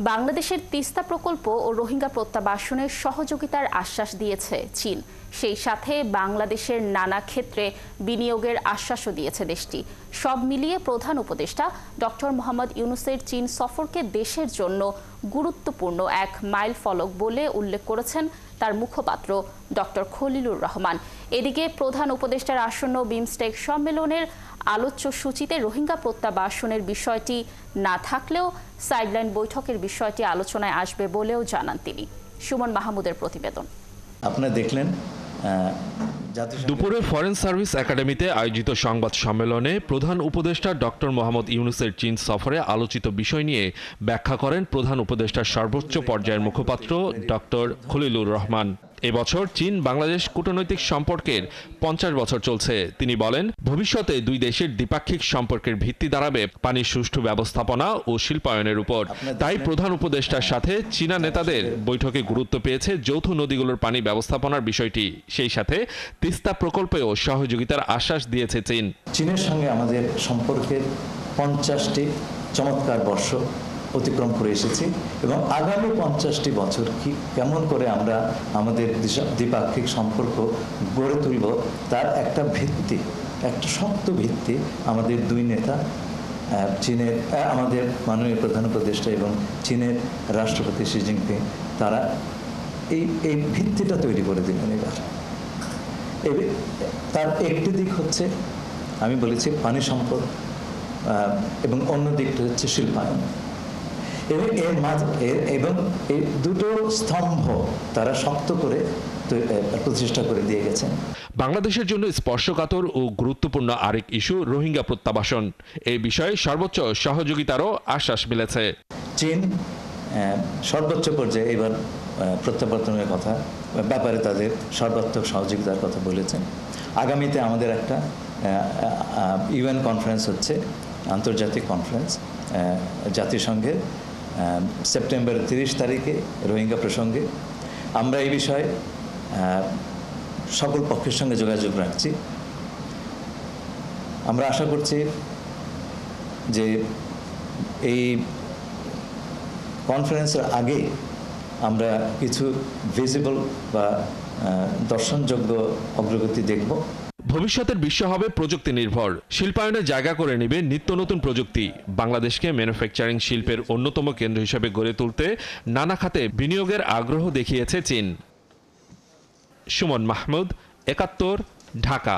বাংলাদেশের তিস্তা প্রকল্প ও রোহিঙ্গা প্রত্যাবাসনের সহযোগিতার আশ্বাস দিয়েছে চীন। সেই সাথে বাংলাদেশের নানা ক্ষেত্রে বিনিয়োগের আশ্বাসও দিয়েছে দেশটি। সব মিলিয়ে প্রধান উপদেষ্টা ডক্টর মোহাম্মদ ইউনূসের চীন সফরকে দেশের জন্য গুরুত্বপূর্ণ এক মাইলফলক বলে উল্লেখ করেছেন তার মুখপাত্র ডক্টর খলিলুর রহমান। এদিকে প্রধান উপদেষ্টার আসন্ন বিমস্টেক সম্মেলনের আলোচ্য সূচিতে রোহিঙ্গা প্রত্যাবাসনের বিষয়টি না থাকলেও সাইডলাইন বৈঠকের বিষয়টি আলোচনায় আসবে বলেও জানান তিনি। সুমন মাহমুদের প্রতিবেদন। আপনারা দেখলেন দুপুরে ফরেন সার্ভিস একাডেমিতে আয়োজিত সংবাদ সম্মেলনে প্রধান উপদেষ্টা ডক্টর মোহাম্মদ ইউনূসের চীন সফরে আলোচিত বিষয় নিয়ে ব্যাখ্যা করেন প্রধান উপদেষ্টার সর্বোচ্চ পর্যায়ের মুখপাত্র ডক্টর খলিলুর রহমান। এবছর চীন বাংলাদেশ কূটনৈতিক সম্পর্কের 50 বছর চলছে। তিনি বলেন, ভবিষ্যতে দুই দেশের দ্বিপাক্ষিক সম্পর্কের ভিত্তি দাঁড়াবে পানির সুষ্ঠু ব্যবস্থাপনা ও শিল্পায়নের উপর। তাই প্রধান উপদেষ্টার সাথে চীনা নেতাদের বৈঠকে গুরুত্ব পেয়েছে যৌথ নদীগুলোর পানি ব্যবস্থাপনার বিষয়টি। সেই সাথে তিস্তা প্রকল্পেও সহযোগিতার আশ্বাস দিয়েছে চীন। চীনের সঙ্গে আমাদের সম্পর্কের 50টি চমৎকার বর্ষ অতিক্রম করে এসেছি এবং আগামী 50টি বছর কেমন করে আমরা আমাদের দ্বিপাক্ষিক সম্পর্ক গড়ে তুলব তার একটা ভিত্তি, একটা শক্ত ভিত্তি আমাদের দুই নেতা চীনের আমাদের মাননীয় প্রধান উপদেষ্টা এবং চীনের রাষ্ট্রপতি শি জিনপিং তারা এই ভিত্তিটা তৈরি করে দিলেন। এবার তার একটি দিক হচ্ছে আমি বলেছি পানি সম্পদ এবং অন্য দিকটা হচ্ছে শিল্পায়ন এবং এই দুটো স্তম্ভ তারা শক্ত করে প্রতিষ্ঠা করে দিয়ে গেছেন। বাংলাদেশের জন্য স্পর্শকাতর ও গুরুত্বপূর্ণ আরেক ইস্যু রোহিঙ্গা প্রত্যাবাসন। এই বিষয়ে সর্বোচ্চ সহযোগিতারও আশ্বাস মিলেছে। চীন সর্বোচ্চ পর্যায়ে এবার প্রত্যাবর্তনের ব্যাপারে তাদের সর্বাত্মক সহযোগিতার কথা বলেছেন। আগামীতে আমাদের একটা ইউএন কনফারেন্স হচ্ছে, আন্তর্জাতিক কনফারেন্স জাতিসংঘের সেপ্টেম্বর 30 তারিখে রোহিঙ্গা প্রসঙ্গে। আমরা এই বিষয়ে সকল পক্ষের সঙ্গে যোগাযোগ রাখছি। আমরা আশা করছি যে এই কনফারেন্সের আগে আমরা কিছু ভিজিবল বা দর্শনযোগ্য অগ্রগতি দেখব। ভবিষ্যতের বিশ্ব হবে প্রযুক্তি নির্ভর। শিল্পায়নে জায়গা করে নেবে নিত্য নতুন প্রযুক্তি। বাংলাদেশকে ম্যানুফ্যাকচারিং শিল্পের অন্যতম কেন্দ্র হিসেবে গড়ে তুলতে নানা খাতে বিনিয়োগের আগ্রহ দেখিয়েছে চীন। সুমন মাহমুদ, 71, ঢাকা।